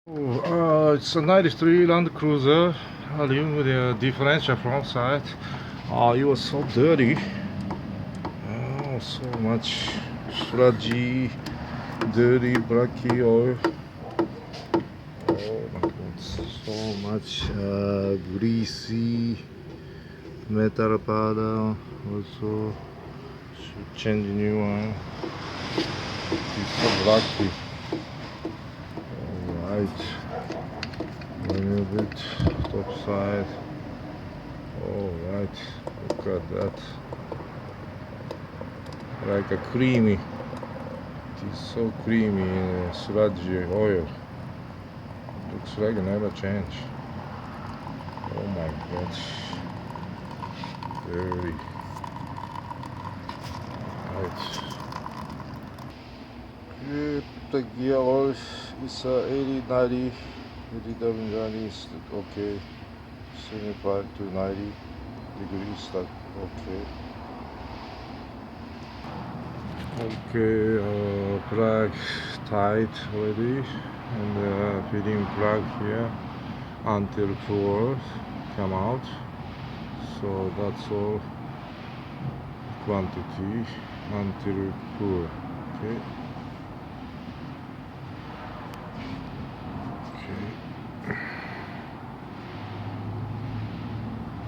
It's a 93 Land Cruiser, even with a differential front side. It was so dirty. So much sludgy, dirty, blacky oil. Oh my god, so much greasy metal powder. Also, should change new one. It's so blacky. Alright, a little bit top side. Alright, look at that. Like a creamy. It is so creamy, sludgy oil. Looks like it never changed. Oh my gosh. Dirty. Right. The gear oil is 80, 90. 80,000 is okay. 75 to 90 degrees, that okay. Okay, plug tight already, and feeding plug here until full come out. So that's all quantity until full. Okay.